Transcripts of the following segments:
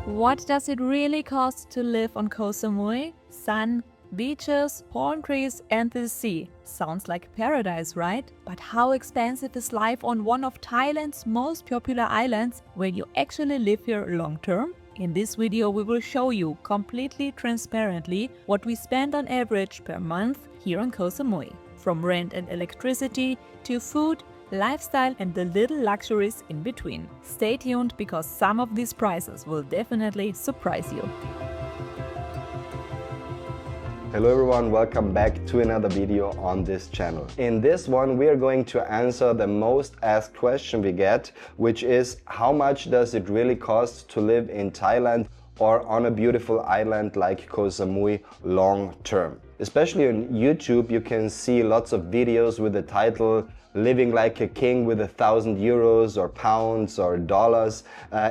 What does it really cost to live on Koh Samui? Sun, beaches, palm trees and the sea. Sounds like paradise, right? But how expensive is life on one of Thailand's most popular islands where you actually live here long term? In this video we will show you completely transparently what we spend on average per month here on Koh Samui. From rent and electricity to food, lifestyle and the little luxuries in between. Stay tuned because some of these prices will definitely surprise you. Hello everyone, welcome back to another video on this channel. In this one we are going to answer the most asked question we get, which is how much does it really cost to live in Thailand or on a beautiful island like Koh Samui long term. Especially on YouTube you can see lots of videos with the title Living like a king with 1,000 euros or pounds or dollars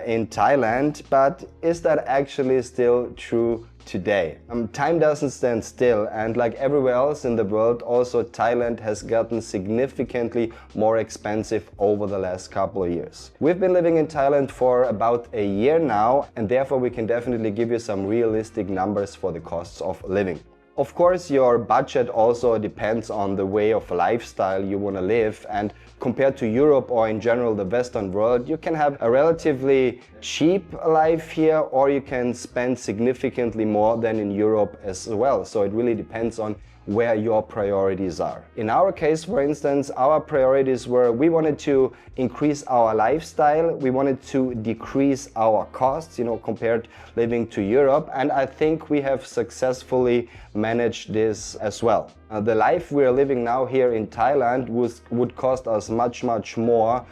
in Thailand, but is that actually still true today? Time doesn't stand still, and like everywhere else in the world, also Thailand has gotten significantly more expensive over the last couple of years. We've been living in Thailand for about a year now, and therefore we can definitely give you some realistic numbers for the costs of living. Of course, your budget also depends on the way of lifestyle you want to live, and compared to Europe or in general the Western world, you can have a relatively cheap life here or you can spend significantly more than in Europe as well. So it really depends on where your priorities are. In our case, for instance, our priorities were we wanted to increase our lifestyle, we wanted to decrease our costs, compared living to Europe, and I think we have successfully managed this as well. The life we are living now here in Thailand would cost us much more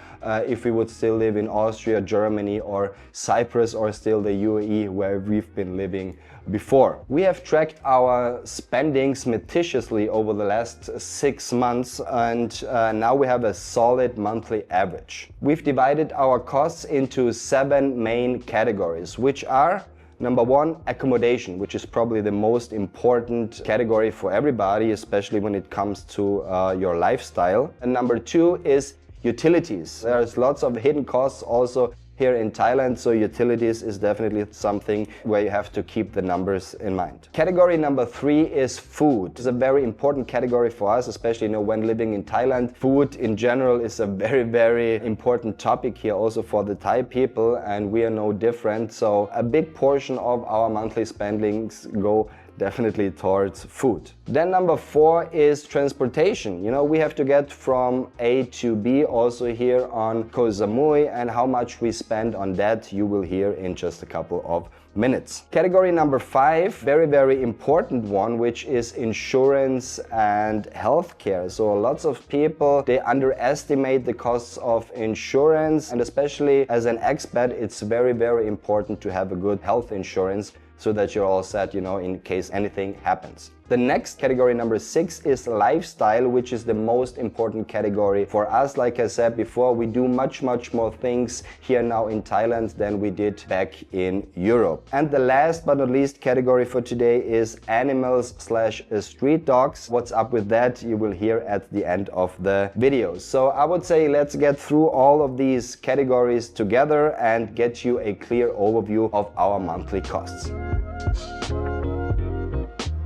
if we would still live in Austria, Germany or Cyprus or still the UAE where we've been living before. We have tracked our spendings meticulously over the last 6 months and now we have a solid monthly average. We've divided our costs into 7 main categories, which are number 1, accommodation, which is probably the most important category for everybody, especially when it comes to your lifestyle. And number 2 is utilities. There's lots of hidden costs also here in Thailand, so utilities is definitely something where you have to keep the numbers in mind. Category number 3 is food. It's a very important category for us, especially when living in Thailand. Food in general is a very important topic here also for the Thai people, and we are no different. So a big portion of our monthly spendings go definitely towards food. Then number 4 is transportation. We have to get from A to B also here on Koh Samui, and how much we spend on that you will hear in just a couple of minutes. Category number 5, very important one, which is insurance and healthcare. So lots of people, they underestimate the costs of insurance, and especially as an expat, it's very important to have a good health insurance so that you're all set, in case anything happens. The next category, number 6, is lifestyle, which is the most important category for us. Like I said before, we do much more things here now in Thailand than we did back in Europe. And the last but not least category for today is animals/street dogs. What's up with that you will hear at the end of the video. So I would say let's get through all of these categories together and get you a clear overview of our monthly costs.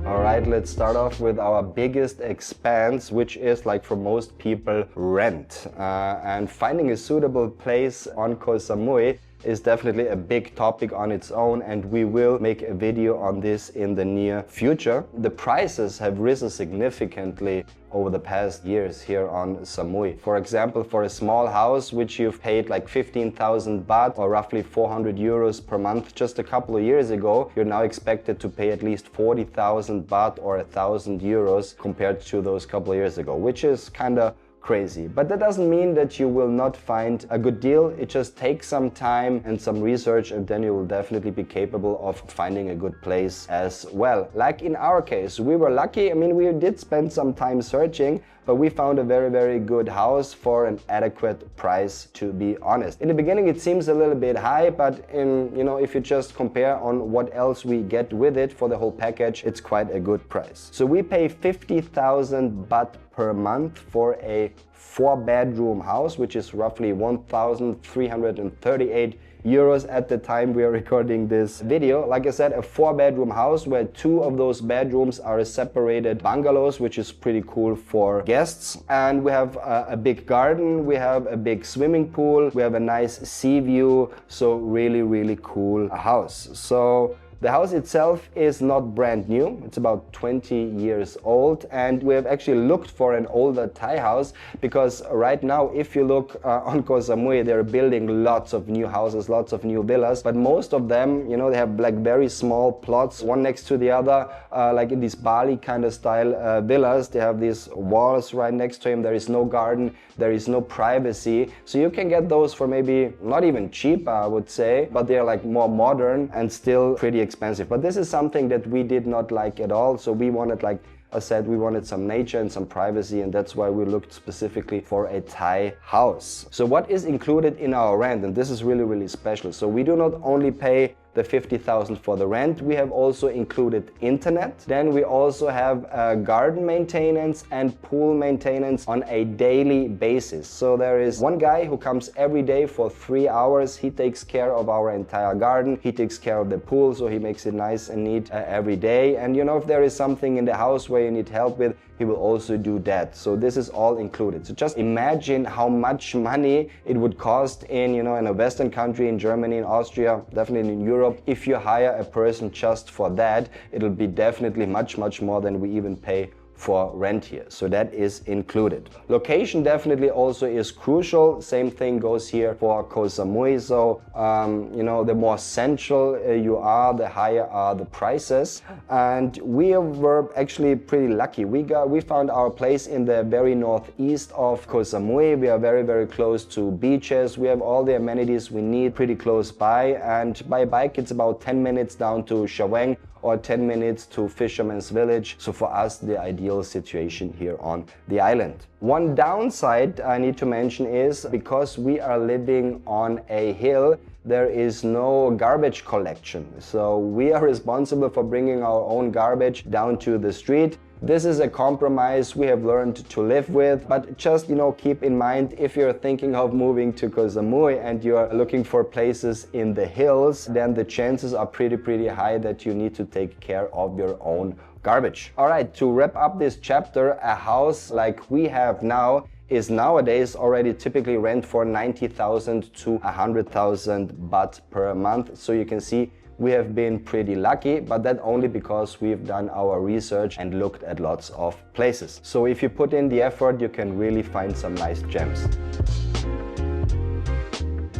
Alright, let's start off with our biggest expense, which is, like for most people, rent. And finding a suitable place on Koh Samui is definitely a big topic on its own, and we will make a video on this in the near future. The prices have risen significantly over the past years here on Samui. For example, for a small house which you've paid like 15,000 baht or roughly 400 euros per month just a couple of years ago, you're now expected to pay at least 40,000 baht or 1,000 euros compared to those couple of years ago, which is kind of crazy. But that doesn't mean that you will not find a good deal. It just takes some time and some research, and then you will definitely be capable of finding a good place as well. Like in our case, we were lucky. We did spend some time searching, but we found a very good house for an adequate price, to be honest. In the beginning it seems a little bit high, but if you just compare on what else we get with it for the whole package, it's quite a good price. So we pay 50,000 baht per month for a 4-bedroom house, which is roughly 1,338 euros at the time we are recording this video. Like I said, a 4-bedroom house where 2 of those bedrooms are separated bungalows, which is pretty cool for guests. And we have a big garden, we have a big swimming pool, we have a nice sea view, so really cool house. So the house itself is not brand new, it's about 20 years old, and we have actually looked for an older Thai house because right now if you look on Koh Samui, they're building lots of new houses, lots of new villas, but most of them, they have like very small plots, one next to the other, like in these Bali kind of style villas. They have these walls right next to him, there is no garden, there is no privacy, so you can get those for maybe not even cheap, I would say, but they're like more modern and still pretty expensive. But this is something that we did not like at all, so we wanted, like I said, we wanted some nature and some privacy, and that's why we looked specifically for a Thai house. So what is included in our rent, and this is really special, so we do not only pay the 50,000 for the rent, we have also included internet. Then we also have garden maintenance and pool maintenance on a daily basis. So there is one guy who comes every day for 3 hours. He takes care of our entire garden, he takes care of the pool, so he makes it nice and neat every day. And if there is something in the house where you need help with, he will also do that. So this is all included. So just imagine how much money it would cost in a Western country, in Germany, in Austria, definitely in Europe. If you hire a person just for that, it'll be definitely much more than we even pay for rent here. So that is included. Location definitely also is crucial. Same thing goes here for Koh Samui. So the more central you are, the higher are the prices. And we were actually pretty lucky. We found our place in the very northeast of Koh Samui. We are very close to beaches. We have all the amenities we need pretty close by, and by bike it's about 10 minutes down to Shawang or 10 minutes to Fisherman's Village. So for us, the ideal situation here on the island. One downside I need to mention is because we are living on a hill, there is no garbage collection. So we are responsible for bringing our own garbage down to the street. This is a compromise we have learned to live with, but just keep in mind, if you're thinking of moving to Koh Samui and you're looking for places in the hills, then the chances are pretty high that you need to take care of your own garbage. Alright, to wrap up this chapter, a house like we have now is nowadays already typically rent for 90,000 to 100,000 baht per month. So you can see we have been pretty lucky, but that only because we've done our research and looked at lots of places. So if you put in the effort, you can really find some nice gems.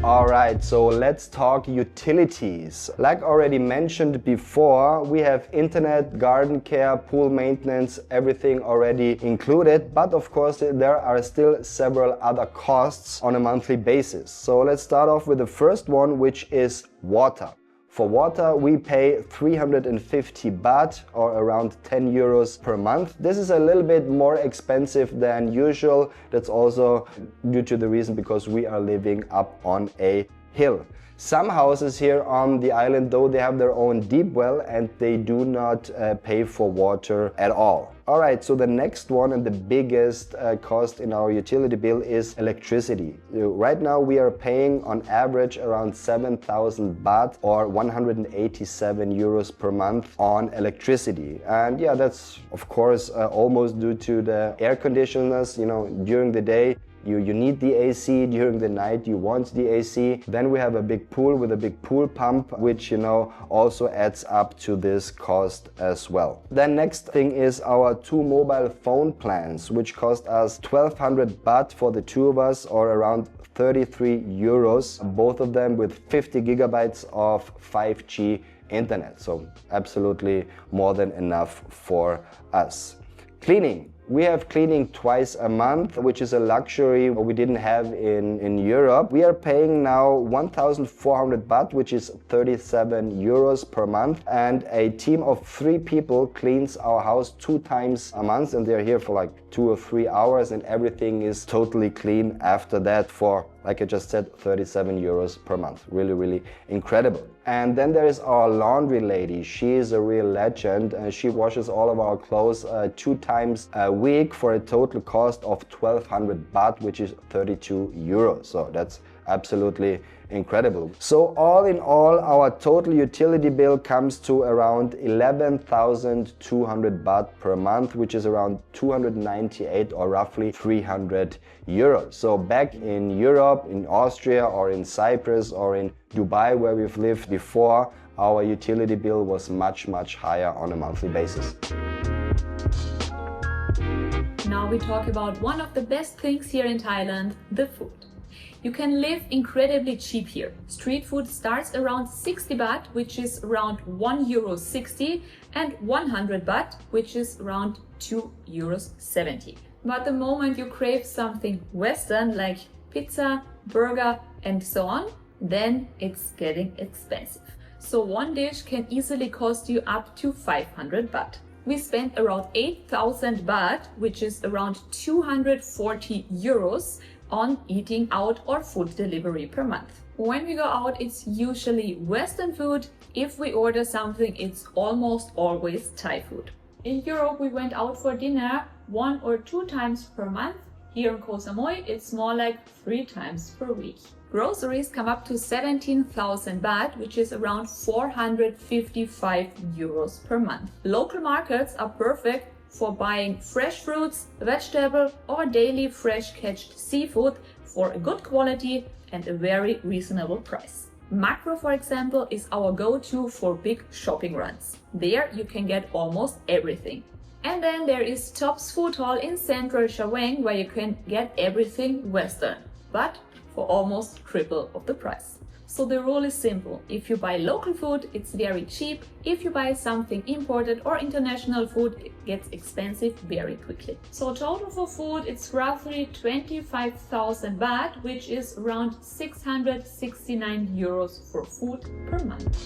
Alright, so let's talk utilities. Like already mentioned before, we have internet, garden care, pool maintenance, everything already included, but of course there are still several other costs on a monthly basis. So let's start off with the first one, which is water. For water, we pay 350 baht or around 10 euros per month. This is a little bit more expensive than usual. That's also due to the reason because we are living up on a hill. Some houses here on the island, though, they have their own deep well and they do not pay for water at all. Alright, so the next one and the biggest cost in our utility bill is electricity. Right now we are paying on average around 7,000 baht or 187 euros per month on electricity. And yeah, that's of course almost due to the air conditioners. During the day you need the AC, during the night you want the AC. Then we have a big pool with a big pool pump, which also adds up to this cost as well. Then next thing is our 2 mobile phone plans, which cost us 1,200 baht for the 2 of us or around 33 euros, both of them with 50 gigabytes of 5G internet. So absolutely more than enough for us. Cleaning. We have cleaning twice a month, which is a luxury we didn't have in Europe. We are paying now 1,400 baht, which is 37 euros per month. And a team of 3 people cleans our house 2 times a month, and they're here for like 2 or 3 hours, and everything is totally clean after that for, like I just said, 37 euros per month. Really, really incredible. And then there is our laundry lady. She is a real legend. She washes all of our clothes 2 times a week for a total cost of 1,200 baht, which is 32 euros. So that's absolutely incredible. So all in all, our total utility bill comes to around 11,200 baht per month, which is around 298 or roughly 300 euros. So back in Europe, in Austria or in Cyprus or in Dubai, where we've lived before, our utility bill was much, much higher on a monthly basis. Now we talk about one of the best things here in Thailand, the food. You can live incredibly cheap here. Street food starts around 60 baht, which is around €1.60, and 100 baht, which is around €2.70. But the moment you crave something Western like pizza, burger, and so on, then it's getting expensive. So one dish can easily cost you up to 500 baht. We spent around 8,000 baht, which is around 240 euros, on eating out or food delivery per month. When we go out, it's usually Western food. If we order something, it's almost always Thai food. In Europe, we went out for dinner 1 or 2 times per month. Here in Koh Samui, it's more like 3 times per week. Groceries come up to 17,000 baht, which is around 455 euros per month. Local markets are perfect for buying fresh fruits, vegetable or daily fresh catched seafood for a good quality and a very reasonable price. Makro, for example, is our go-to for big shopping runs. There you can get almost everything. And then there is Top's Food Hall in central Chaweng, where you can get everything Western, but for almost triple of the price. So the rule is simple. If you buy local food, it's very cheap. If you buy something imported or international food, it gets expensive very quickly. So total for food, it's roughly 25,000 baht, which is around 669 euros for food per month.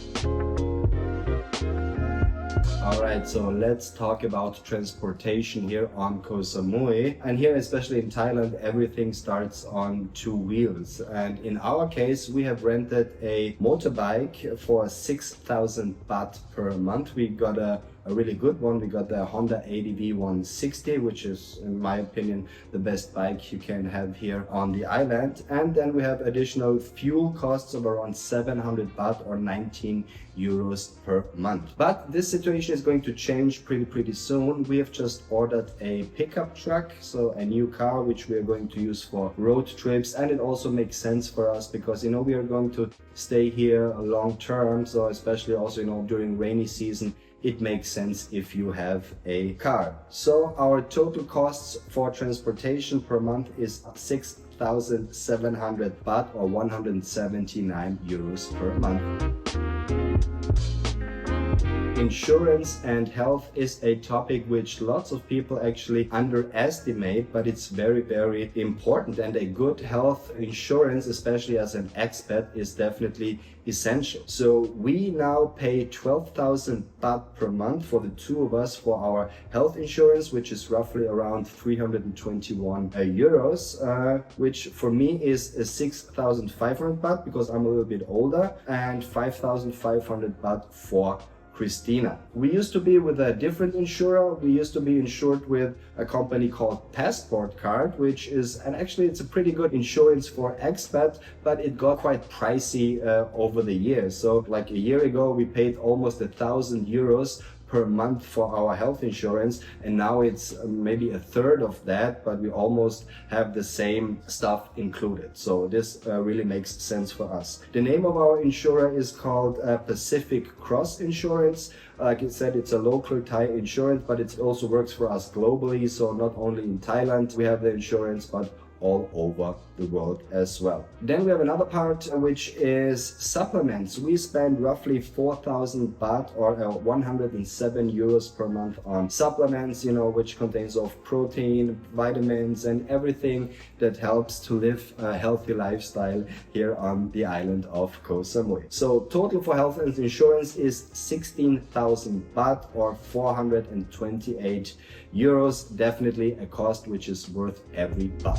Alright, so let's talk about transportation here on Koh Samui. And here, especially in Thailand, everything starts on 2 wheels. And in our case, we have rented a motorbike for 6,000 baht per month. We got a really good one. We got the Honda ADV 160, which is, in my opinion, the best bike you can have here on the island. And then we have additional fuel costs of around 700 baht or 19 euros per month. But this situation is going to change pretty soon. We have just ordered a pickup truck, so a new car, which we are going to use for road trips. And it also makes sense for us because, you know, we are going to stay here long term. So especially also, you know, during rainy season, it makes sense if you have a car. So our total costs for transportation per month is 6,700 baht or 179 euros per month. Insurance and health is a topic which lots of people actually underestimate, but it's very important, and a good health insurance, especially as an expat, is definitely essential. So we now pay 12,000 baht per month for the 2 of us for our health insurance, which is roughly around 321 euros, which for me is 6,500 baht because I'm a little bit older, and 5,500 baht for Christina. We used to be with a different insurer. We used to be insured with a company called Passport Card, which is, and actually it's a pretty good insurance for expats, but it got quite pricey over the years. So like a year ago, we paid almost 1,000 euros per month for our health insurance, and now it's maybe a third of that, but we almost have the same stuff included. So this really makes sense for us. The name of our insurer is called Pacific Cross Insurance. Like I said, it's a local Thai insurance, but it also works for us globally. So not only in Thailand we have the insurance, but all over the world as well. Then we have another part which is supplements. We spend roughly 4,000 baht or 107 euros per month on supplements, which contains of protein, vitamins and everything that helps to live a healthy lifestyle here on the island of Koh Samui. So total for health and insurance is 16,000 baht or 428 euros. Definitely a cost which is worth every baht.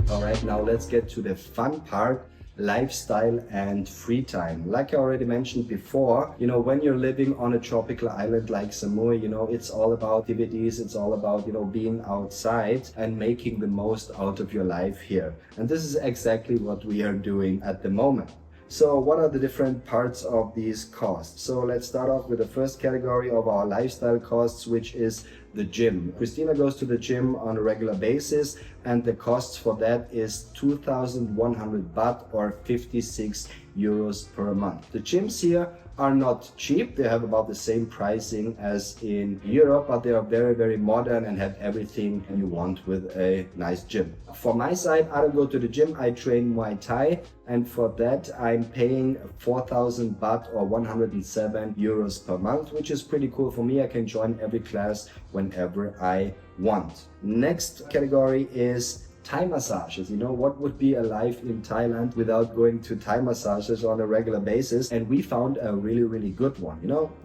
Alright, now let's get to the fun part, lifestyle and free time. Like I already mentioned before, when you're living on a tropical island like Samui, it's all about activities, it's all about, being outside and making the most out of your life here. And this is exactly what we are doing at the moment. So what are the different parts of these costs? So let's start off with the first category of our lifestyle costs, which is the gym. Christina goes to the gym on a regular basis and the cost for that is 2,100 baht or 56 euros per month. The gyms here are not cheap. They have about the same pricing as in Europe, but they are very, very modern and have everything you want with a nice gym. For my side, I don't go to the gym, I train Muay Thai, and for that I'm paying 4,000 baht or 107 euros per month, which is pretty cool for me. I can join every class whenever I want. Next category is Thai massages. What would be a life in Thailand without going to Thai massages on a regular basis? And we found a really, really good one.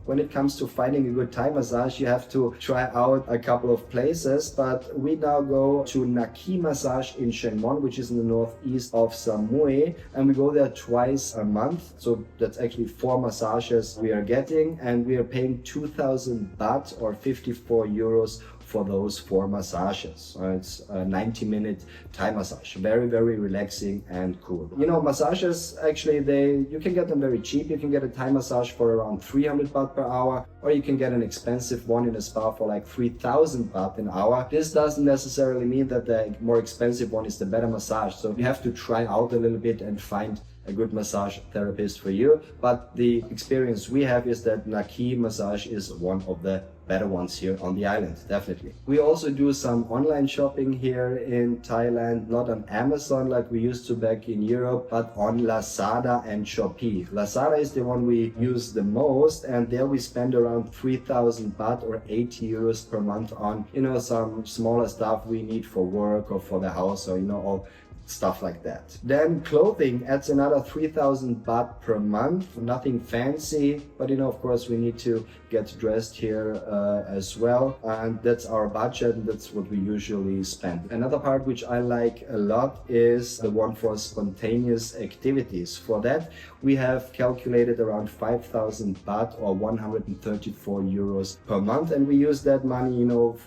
When it comes to finding a good Thai massage, you have to try out a couple of places, but we now go to Naki Massage in Chiang Mon, which is in the northeast of Samui, and we go there twice a month. So that's actually 4 massages we are getting, and we are paying 2,000 baht or 54 euros for those 4 massages. It's a 90-minute Thai massage. Very, very relaxing and cool. Massages, actually, you can get them very cheap. You can get a Thai massage for around 300 baht per hour, or you can get an expensive one in a spa for like 3,000 baht an hour. This doesn't necessarily mean that the more expensive one is the better massage. So you have to try out a little bit and find a good massage therapist for you. But the experience we have is that Naki massage is one of the better ones here on the island, definitely. We also do some online shopping here in Thailand, not on Amazon like we used to back in Europe, but on Lazada and Shopee. Lazada is the one we use the most, and there we spend around 3,000 baht or 80 euros per month on, some smaller stuff we need for work or for the house, or, all stuff like that. Then clothing adds another 3,000 baht per month. Nothing fancy, but of course we need to get dressed here as well, and that's our budget, and that's what we usually spend. Another part which I like a lot is the one for spontaneous activities. For that we have calculated around 5,000 baht or 134 euros per month, and we use that money,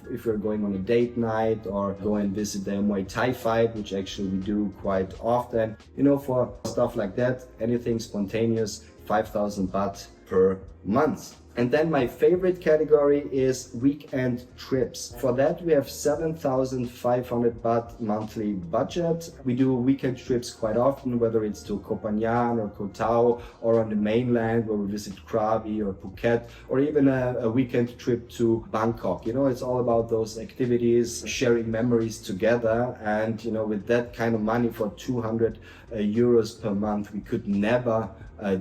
if we're going on a date night or go and visit the Muay Thai fight, which actually we do quite often, for stuff like that. Anything spontaneous, 5,000 baht per month. And then my favorite category is weekend trips. For that we have 7,500 baht monthly budget. We do weekend trips quite often, whether it's to Koh Phangan or Koh Tao, or on the mainland where we visit Krabi or Phuket, or even a weekend trip to Bangkok. It's all about those activities, sharing memories together, and with that kind of money for 200 euros per month, we could never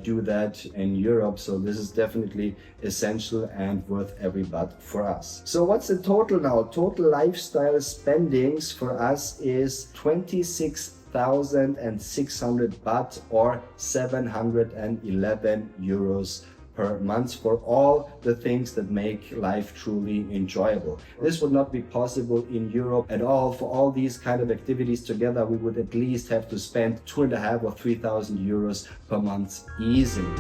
do that in Europe. So this is definitely essential and worth every baht for us. So what's the total now? Total lifestyle spendings for us is 26,600 baht or 711 euros per month for all the things that make life truly enjoyable. This would not be possible in Europe at all. For all these kind of activities together, we would at least have to spend 2,500 or 3,000 euros per month easily.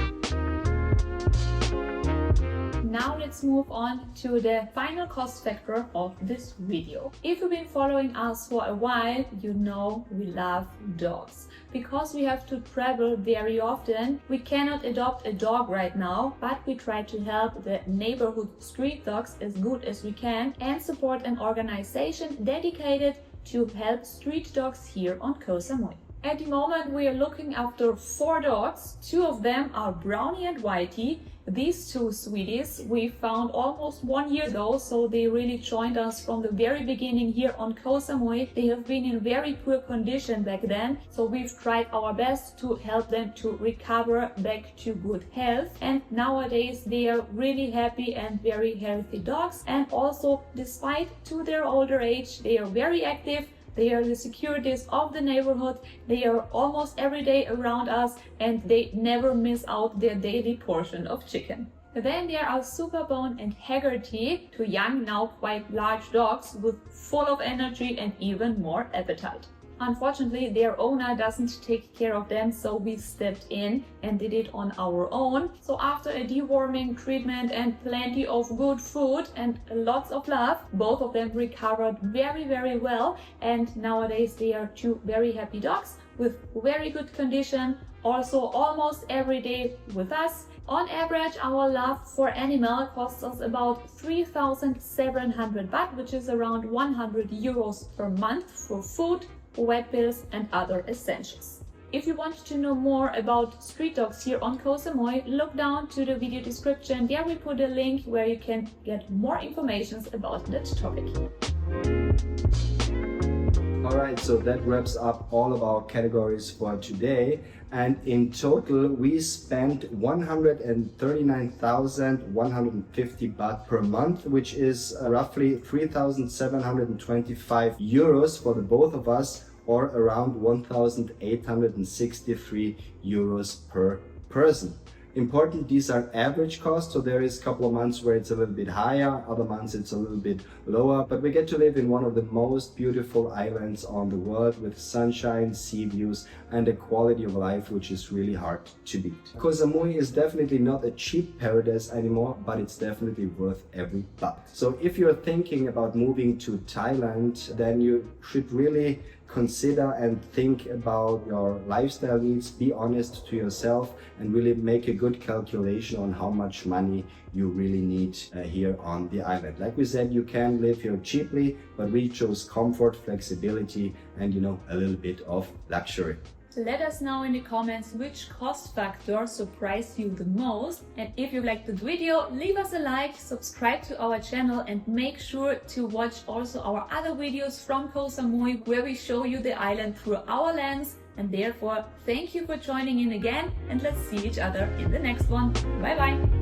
Now let's move on to the final cost factor of this video. If you've been following us for a while, you know we love dogs. Because we have to travel very often, we cannot adopt a dog right now, but we try to help the neighborhood street dogs as good as we can and support an organization dedicated to help street dogs here on Koh Samui. At the moment we are looking after 4 dogs. 2 of them are Brownie and Whitey, These two sweeties we found almost 1 year ago, so they really joined us from the very beginning here on Koh Samui. They have been in very poor condition back then, so we've tried our best to help them to recover back to good health, and nowadays they are really happy and very healthy dogs. And also, despite to their older age, they are very active. They are the securities of the neighborhood. They are almost every day around us, and they never miss out their daily portion of chicken. Then there are Superbone and Haggerty, two young, now quite large dogs with full of energy and even more appetite. Unfortunately, their owner doesn't take care of them, so we stepped in and did it on our own. So after a deworming treatment and plenty of good food and lots of love, both of them recovered very well, and nowadays they are two very happy dogs with very good condition, also almost every day with us. On average, our love for animal costs us about 3,700 baht, which is around 100 euros per month for food, wet pills and other essentials. If you want to know more about street dogs here on Koh Samui, look down to the video description. There we put a link where you can get more information about that topic. Alright, so that wraps up all of our categories for today, and in total we spent 139,150 baht per month, which is roughly 3,725 euros for the both of us, or around 1,863 euros per person. Important, these are average costs, so there is a couple of months where it's a little bit higher, other months it's a little bit lower, but we get to live in one of the most beautiful islands on the world with sunshine, sea views and a quality of life which is really hard to beat. Koh Samui is definitely not a cheap paradise anymore, but it's definitely worth every baht. So if you're thinking about moving to Thailand, then you should really consider and think about your lifestyle needs, be honest to yourself and really make a good calculation on how much money you really need here on the island. Like we said, you can live here cheaply, but we chose comfort, flexibility and a little bit of luxury. Let us know in the comments which cost factor surprised you the most, and if you liked the video, leave us a like, subscribe to our channel and make sure to watch also our other videos from Koh Samui where we show you the island through our lens. And therefore, thank you for joining in again, and let's see each other in the next one. Bye bye!